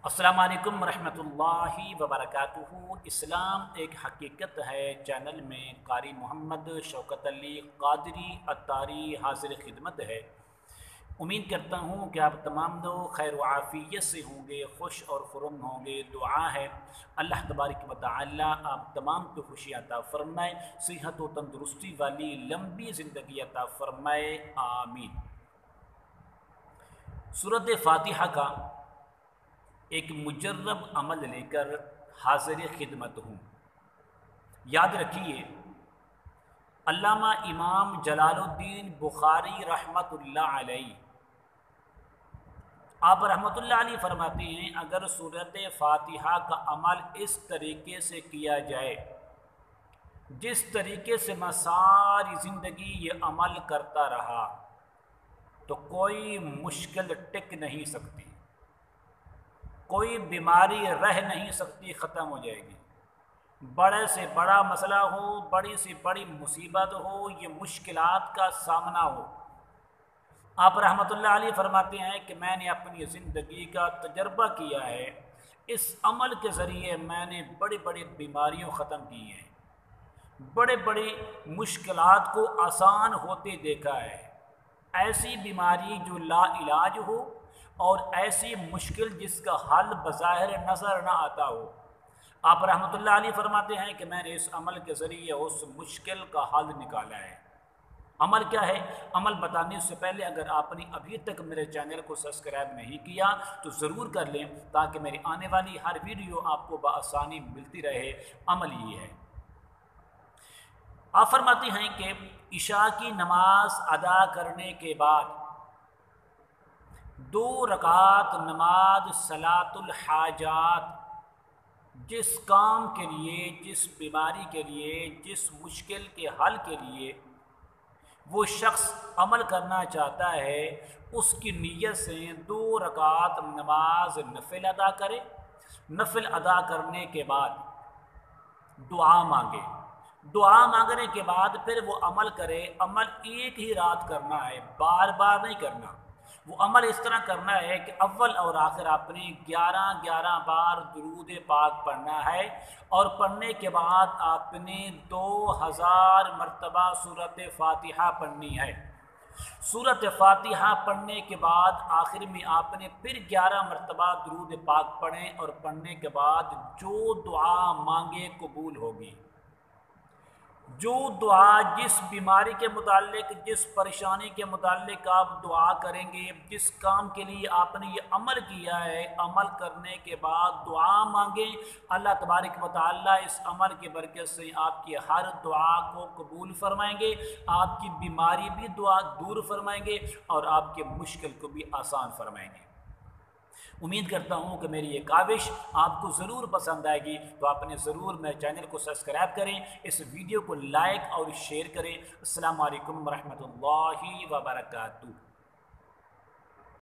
अस्सलाम वालेकुम रहमतुल्लाहि वबरकातुहू। इस्लाम एक हकीकत है चैनल में कारी मोहम्मद शौकत अली क़ादरी अत्तारी हाज़िर खिदमत है। उम्मीद करता हूँ कि आप तमाम लोग खैर व आफ़ियत से होंगे, खुश और खुर्रम होंगे। दुआ है अल्लाह तबारक व तआला आप तमाम को खुशी अता फ़रमाए, सेहत व तंदुरुस्ती वाली लंबी ज़िंदगी अता फ़रमाए, आमीन। सूरत फ़ातिहा का एक मुजर्रब अमल लेकर हाज़िर खिदमत हूँ। याद रखिए, अल्लामा इमाम जलालुद्दीन बुखारी रहमतुल्लाह अलैह आप रहमतुल्लाह अलैह फरमाते हैं, अगर सूरत फ़ातिहा का अमल इस तरीके से किया जाए जिस तरीके से मैं सारी ज़िंदगी ये अमल करता रहा तो कोई मुश्किल टिक नहीं सकती, कोई बीमारी रह नहीं सकती, ख़त्म हो जाएगी। बड़े से बड़ा मसला हो, बड़ी से बड़ी मुसीबत हो, ये मुश्किलात का सामना हो, आप रहमतुल्लाह अलैह फरमाते हैं कि मैंने अपनी ज़िंदगी का तजर्बा किया है। इस अमल के ज़रिए मैंने बड़ी बड़ी बीमारियों ख़त्म की हैं, बड़े बड़ी मुश्किलात को आसान होते देखा है। ऐसी बीमारी जो ला इलाज हो और ऐसी मुश्किल जिसका हल बज़ाहिर नज़र न आता हो, आप रहमतुल्लाह अलैह फरमाते हैं कि मैंने इस अमल के ज़रिए उस मुश्किल का हल निकाला है। अमल क्या है? अमल बताने से पहले अगर आपने अभी तक मेरे चैनल को सब्सक्राइब नहीं किया तो ज़रूर कर लें, ताकि मेरी आने वाली हर वीडियो आपको बआसानी मिलती रहे। अमल ये है, आप फरमाते हैं कि इशा की नमाज अदा करने के बाद 2 रकात नमाज सलातुल हाजात, जिस काम के लिए, जिस बीमारी के लिए, जिस मुश्किल के हल के लिए वो शख्स अमल करना चाहता है, उसकी नीयत से 2 रकात नमाज नफिल अदा करे। नफिल अदा करने के बाद दुआ मांगे, दुआ मांगने के बाद फिर वो अमल करे। अमल एक ही रात करना है, बार बार नहीं करना। वो अमल इस तरह करना है कि अव्वल और आखिर आपने 11-11 बार दुरूद पाक पढ़ना है, और पढ़ने के बाद आपने 2000 मरतबा सूरत फ़ातिहा पढ़नी है। सूरत फ़ातिहा पढ़ने के बाद आखिर में आपने फिर 11 मरतबा दुरूद पाक पढ़ें, और पढ़ने के बाद जो दुआ मांगे कबूल होगी। जो दुआ, जिस बीमारी के मुताल्लिक, जिस परेशानी के मुताल्लिक आप दुआ करेंगे, जिस काम के लिए आपने ये अमल किया है, अमल करने के बाद दुआ मांगे, अल्लाह तबारक व तआला इस अमल की बरकत से आपकी हर दुआ को कबूल फरमाएंगे, आपकी बीमारी भी दुआ दूर फरमाएंगे और आपके मुश्किल को भी आसान फरमाएंगे। उम्मीद करता हूँ कि मेरी ये काविश आपको ज़रूर पसंद आएगी, तो आपने ज़रूर मेरे चैनल को सब्सक्राइब करें, इस वीडियो को लाइक और शेयर करें। अस्सलामु अलैकुम रहमतुल्लाहि व बरकातुहू।